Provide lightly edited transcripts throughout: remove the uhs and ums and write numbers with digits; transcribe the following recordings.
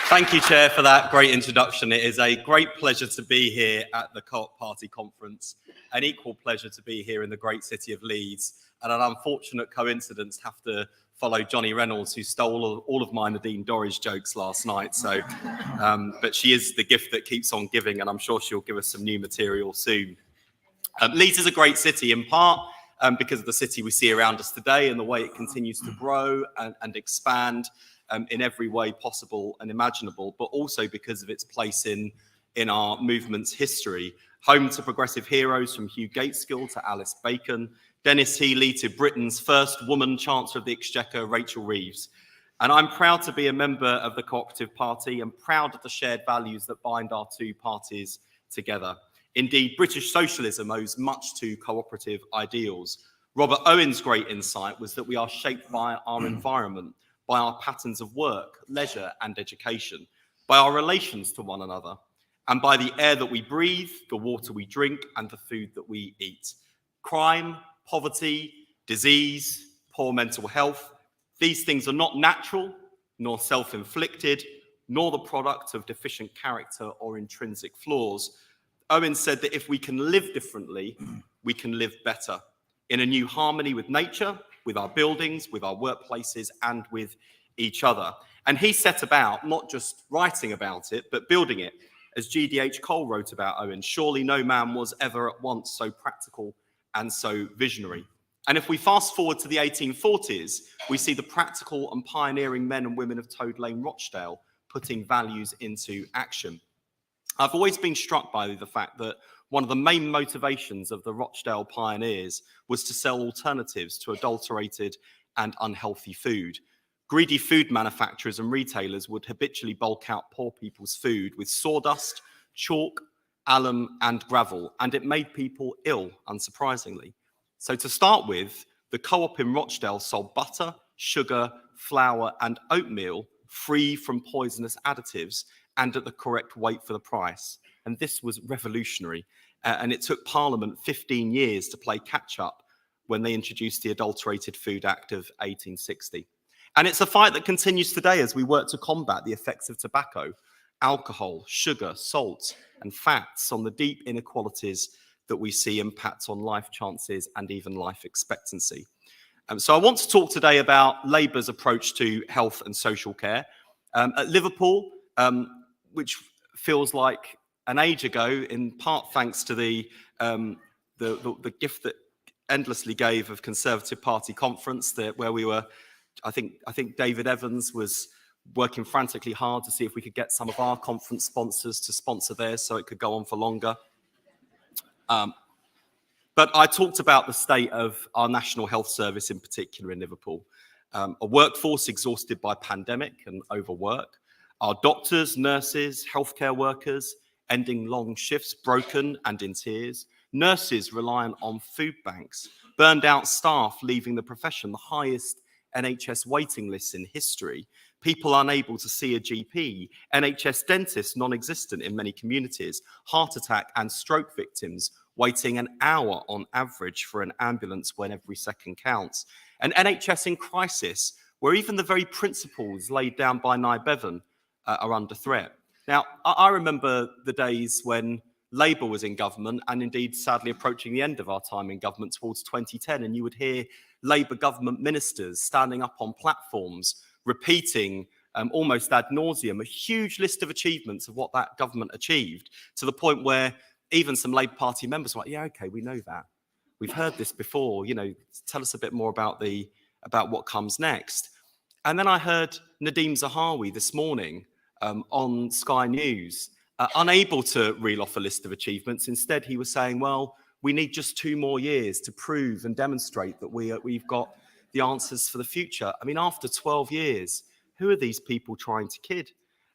Thank you, Chair, for that great introduction. It is a great pleasure to be here at the Co-op Party Conference, an equal pleasure to be here in the great city of Leeds, and an unfortunate coincidence have to follow Johnny Reynolds, who stole all of my Nadine Dorries jokes last night. So, but she is the gift that keeps on giving, and I'm sure she'll give us some new material soon. Leeds is a great city, in part because of the city we see around us today and the way it continues to grow and expand in every way possible and imaginable, but also because of its place in our movement's history. Home to progressive heroes from Hugh Gateskill to Alice Bacon, Dennis Healey to Britain's first woman Chancellor of the Exchequer, Rachel Reeves. And I'm proud to be a member of the Co-operative Party and proud of the shared values that bind our two parties together. Indeed, British socialism owes much to cooperative ideals. Robert Owen's great insight was that we are shaped by our environment, by our patterns of work, leisure and education, by our relations to one another, and by the air that we breathe, the water we drink, and the food that we eat. Crime, poverty, disease, poor mental health, these things are not natural, nor self-inflicted, nor the product of deficient character or intrinsic flaws. Owen said that if we can live differently, we can live better, in a new harmony with nature, with our buildings, with our workplaces, and with each other. And he set about not just writing about it, but building it. As G.D.H. Cole wrote about Owen, surely no man was ever at once so practical and so visionary. And if we fast forward to the 1840s, we see the practical and pioneering men and women of Toad Lane, Rochdale, putting values into action. I've always been struck by the fact that one of the main motivations of the Rochdale pioneers was to sell alternatives to adulterated and unhealthy food. Greedy food manufacturers and retailers would habitually bulk out poor people's food with sawdust, chalk, alum, and gravel, and it made people ill, unsurprisingly. So to start with, the co-op in Rochdale sold butter, sugar, flour, and oatmeal free from poisonous additives and at the correct weight for the price. And this was revolutionary. And it took Parliament 15 years to play catch up when they introduced the Adulterated Food Act of 1860. And it's a fight that continues today as we work to combat the effects of tobacco, alcohol, sugar, salt, and fats on the deep inequalities that we see impact on life chances and even life expectancy. So I want to talk today about Labour's approach to health and social care. At Liverpool, which feels like an age ago, in part thanks to the gift that endlessly gave of Conservative Party conference, where we were, I think David Evans was working frantically hard to see if we could get some of our conference sponsors to sponsor theirs so it could go on for longer. But I talked about the state of our National Health Service in particular in Liverpool. A workforce exhausted by pandemic and overwork. Our doctors, nurses, healthcare workers ending long shifts, broken and in tears. Nurses reliant on food banks. Burned out staff leaving the profession, the highest NHS waiting lists in history. People unable to see a GP. NHS dentists non-existent in many communities. Heart attack and stroke victims waiting an hour on average for an ambulance when every second counts. An NHS in crisis where even the very principles laid down by Nye Bevan are under threat. Now, I remember the days when Labour was in government and indeed sadly approaching the end of our time in government towards 2010, and you would hear Labour government ministers standing up on platforms repeating almost ad nauseum a huge list of achievements of what that government achieved, to the point where even some Labour Party members were like, yeah, okay, we know that. We've heard this before, tell us a bit more about what comes next. And then I heard Nadeem Zahawi this morning on Sky News, unable to reel off a list of achievements. Instead, he was saying, well, we need just 2 more years to prove and demonstrate that we've got the answers for the future. I mean, after 12 years, who are these people trying to kid?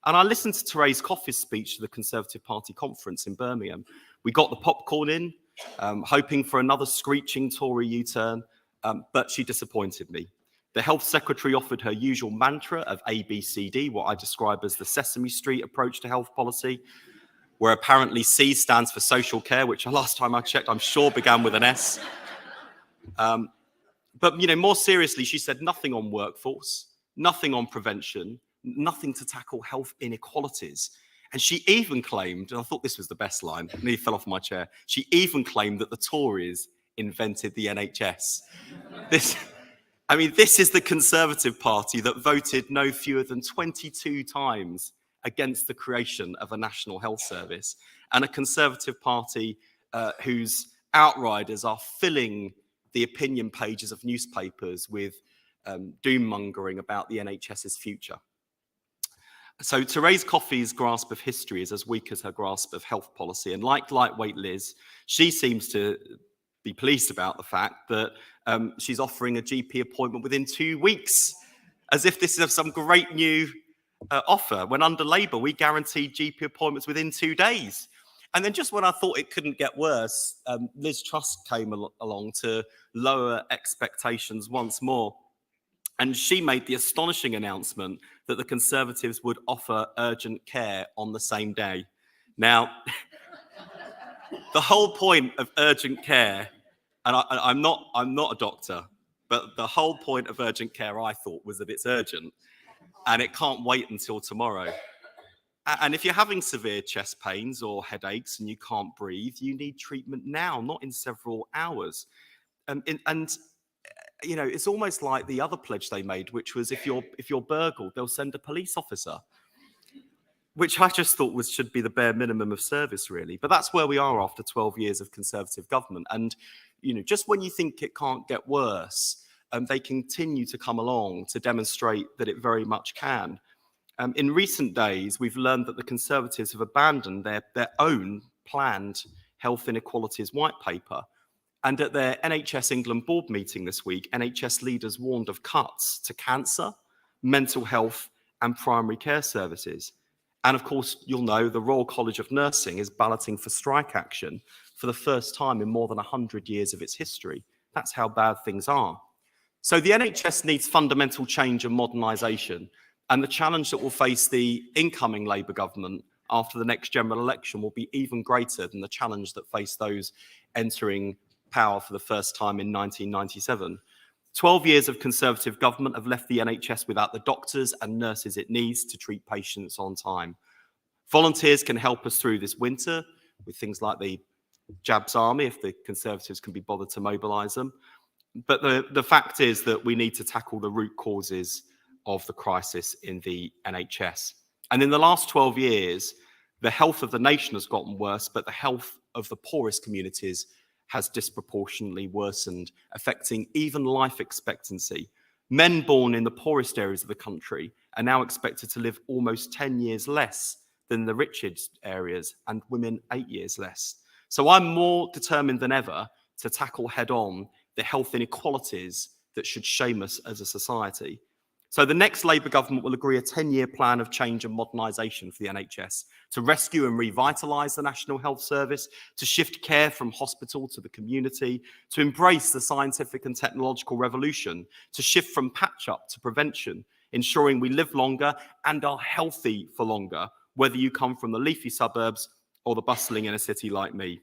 And I listened to Therese Coffey's speech to the Conservative Party conference in Birmingham. We got the popcorn in, hoping for another screeching Tory U-turn, but she disappointed me. The Health Secretary offered her usual mantra of ABCD, what I describe as the Sesame Street approach to health policy, where apparently C stands for social care, which last time I checked, I'm sure began with an S. But more seriously, she said nothing on workforce, nothing on prevention, nothing to tackle health inequalities. And she even claimed, and I thought this was the best line, nearly fell off my chair. She even claimed that the Tories invented the NHS. This is the Conservative Party that voted no fewer than 22 times against the creation of a national health service, and a Conservative Party whose outriders are filling the opinion pages of newspapers with doom-mongering about the NHS's future. So Therese Coffey's grasp of history is as weak as her grasp of health policy. And like lightweight Liz, she seems to be pleased about the fact that she's offering a GP appointment within 2 weeks, as if this is some great new offer, when under Labour, we guaranteed GP appointments within 2 days. And then just when I thought it couldn't get worse, Liz Truss came along to lower expectations once more. And she made the astonishing announcement that the Conservatives would offer urgent care on the same day. Now, the whole point of urgent care, and I'm not a doctor, but the whole point of urgent care, I thought, was that it's urgent and it can't wait until tomorrow. And if you're having severe chest pains or headaches and you can't breathe, you need treatment now, not in several hours. And you know, it's almost like the other pledge they made, which was if you're burgled, they'll send a police officer, which I just thought should be the bare minimum of service, really. But that's where we are after 12 years of Conservative government. And, you know, just when you think it can't get worse, they continue to come along to demonstrate that it very much can. In recent days, we've learned that the Conservatives have abandoned their own planned health inequalities white paper. And at their NHS England board meeting this week, NHS leaders warned of cuts to cancer, mental health, and primary care services. And of course, you'll know the Royal College of Nursing is balloting for strike action for the first time in more than 100 years of its history. That's how bad things are. So the NHS needs fundamental change and modernisation. And the challenge that will face the incoming Labour government after the next general election will be even greater than the challenge that faced those entering power for the first time in 1997. 12 years of Conservative government have left the NHS without the doctors and nurses it needs to treat patients on time. Volunteers can help us through this winter with things like the Jabs Army, if the Conservatives can be bothered to mobilise them. But the fact is that we need to tackle the root causes of the crisis in the NHS. And in the last 12 years, the health of the nation has gotten worse, but the health of the poorest communities has disproportionately worsened, affecting even life expectancy. Men born in the poorest areas of the country are now expected to live almost 10 years less than the richest areas, and women 8 years less. So I'm more determined than ever to tackle head-on the health inequalities that should shame us as a society. So the next Labour government will agree a 10-year plan of change and modernisation for the NHS to rescue and revitalise the National Health Service, to shift care from hospital to the community, to embrace the scientific and technological revolution, to shift from patch-up to prevention, ensuring we live longer and are healthy for longer, whether you come from the leafy suburbs or the bustling inner city like me.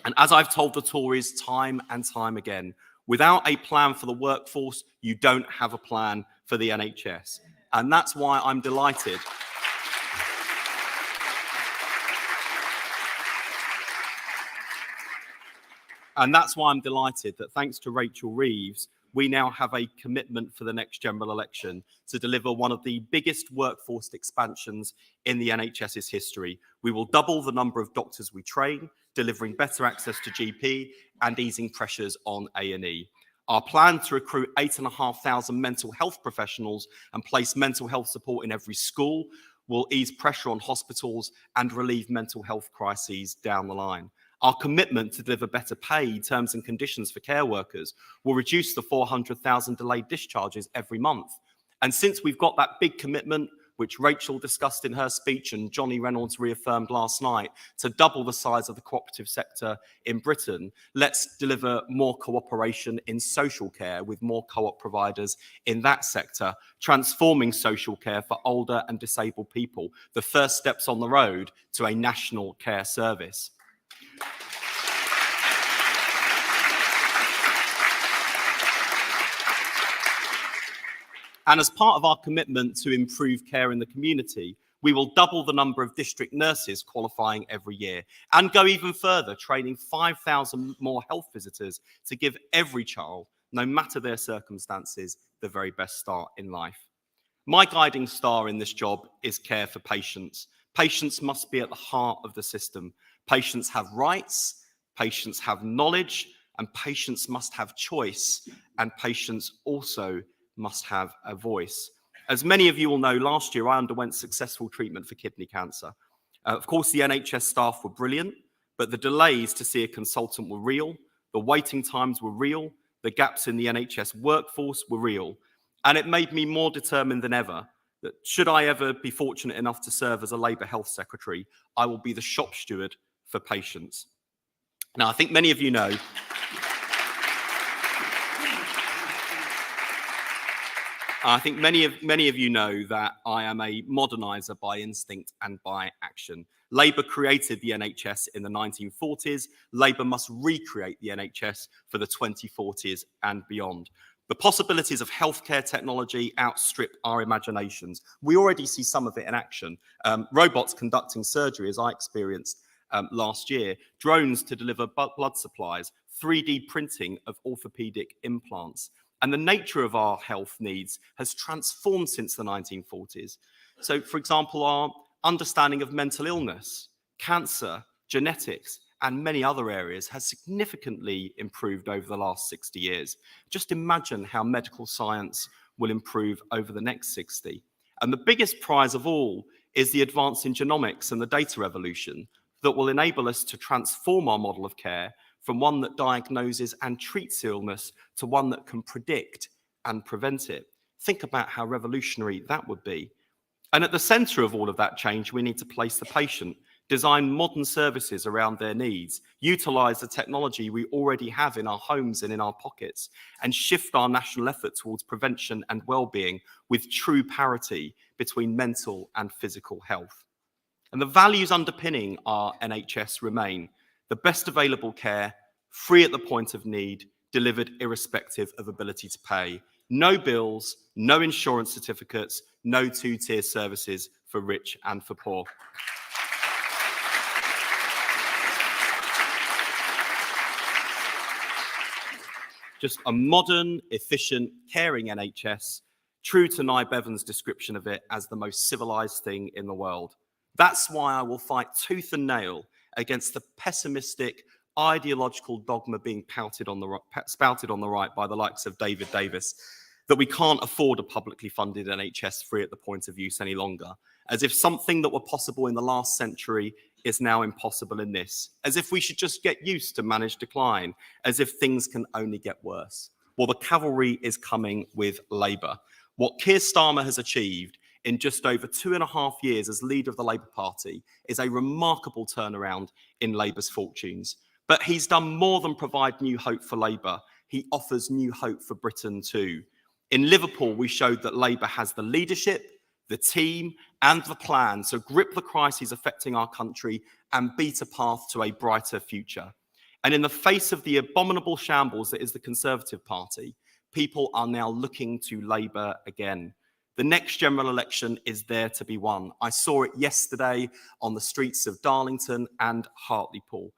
And as I've told the Tories time and time again, without a plan for the workforce, you don't have a plan for the NHS. And that's why I'm delighted. And that's why I'm delighted that thanks to Rachel Reeves, we now have a commitment for the next general election to deliver one of the biggest workforce expansions in the NHS's history. We will double the number of doctors we train, delivering better access to GP and easing pressures on A&E. Our plan to recruit 8,500 mental health professionals and place mental health support in every school will ease pressure on hospitals and relieve mental health crises down the line. Our commitment to deliver better pay, terms and conditions for care workers will reduce the 400,000 delayed discharges every month. And since we've got that big commitment, which Rachel discussed in her speech and Johnny Reynolds reaffirmed last night, to double the size of the cooperative sector in Britain, let's deliver more cooperation in social care with more co-op providers in that sector, transforming social care for older and disabled people, the first steps on the road to a national care service. And as part of our commitment to improve care in the community, we will double the number of district nurses qualifying every year and go even further, training 5,000 more health visitors to give every child, no matter their circumstances, the very best start in life. My guiding star in this job is care for patients. Patients must be at the heart of the system. Patients have rights, patients have knowledge, and patients must have choice, and patients also must have a voice. As many of you will know, last year I underwent successful treatment for kidney cancer. Of course, the NHS staff were brilliant, but the delays to see a consultant were real, the waiting times were real, the gaps in the NHS workforce were real. And it made me more determined than ever that should I ever be fortunate enough to serve as a Labour Health Secretary, I will be the shop steward for patients. Now, I think many of you know, that I am a moderniser by instinct and by action. Labour created the NHS in the 1940s. Labour must recreate the NHS for the 2040s and beyond. The possibilities of healthcare technology outstrip our imaginations. We already see some of it in action. Robots conducting surgery, as I experienced last year, drones to deliver blood supplies, 3D printing of orthopedic implants. And the nature of our health needs has transformed since the 1940s. So, for example, our understanding of mental illness, cancer, genetics, and many other areas has significantly improved over the last 60 years. Just imagine how medical science will improve over the next 60. And the biggest prize of all is the advance in genomics and the data revolution that will enable us to transform our model of care from one that diagnoses and treats illness to one that can predict and prevent it. Think about how revolutionary that would be. And at the centre of all of that change, we need to place the patient, design modern services around their needs, utilise the technology we already have in our homes and in our pockets, and shift our national effort towards prevention and well-being with true parity between mental and physical health. And the values underpinning our NHS remain: the best available care, free at the point of need, delivered irrespective of ability to pay. No bills, no insurance certificates, no two-tier services for rich and for poor. Just a modern, efficient, caring NHS, true to Nye Bevan's description of it as the most civilised thing in the world. That's why I will fight tooth and nail against the pessimistic, ideological dogma being spouted on the right by the likes of David Davis, that we can't afford a publicly funded NHS free at the point of use any longer, as if something that were possible in the last century is now impossible in this, as if we should just get used to managed decline, as if things can only get worse. Well, the cavalry is coming with Labour. What Keir Starmer has achieved in just over 2.5 years as leader of the Labour Party is a remarkable turnaround in Labour's fortunes. But he's done more than provide new hope for Labour. He offers new hope for Britain too. In Liverpool, we showed that Labour has the leadership, the team, and the plan to grip the crises affecting our country and beat a path to a brighter future. And in the face of the abominable shambles that is the Conservative Party, people are now looking to Labour again. The next general election is there to be won. I saw it yesterday on the streets of Darlington and Hartlepool.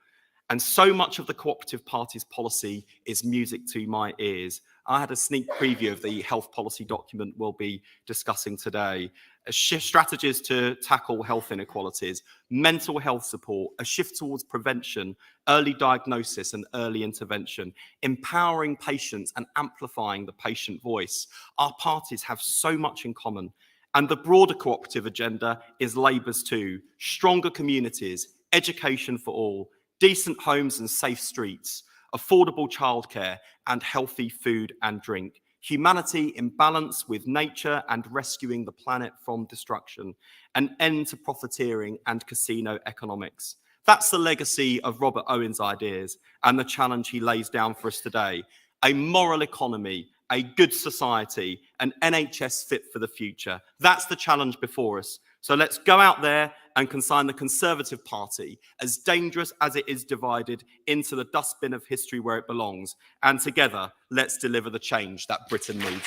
And so much of the Co-operative Party's policy is music to my ears. I had a sneak preview of the health policy document we'll be discussing today. Strategies to tackle health inequalities, mental health support, a shift towards prevention, early diagnosis and early intervention, empowering patients and amplifying the patient voice. Our parties have so much in common. And the broader cooperative agenda is Labour's too. Stronger communities, education for all, decent homes and safe streets, affordable childcare and healthy food and drink, humanity in balance with nature and rescuing the planet from destruction, an end to profiteering and casino economics. That's the legacy of Robert Owen's ideas and the challenge he lays down for us today. A moral economy, a good society, an NHS fit for the future. That's the challenge before us. So let's go out there and consign the Conservative Party, as dangerous as it is divided, into the dustbin of history where it belongs. And together, let's deliver the change that Britain needs.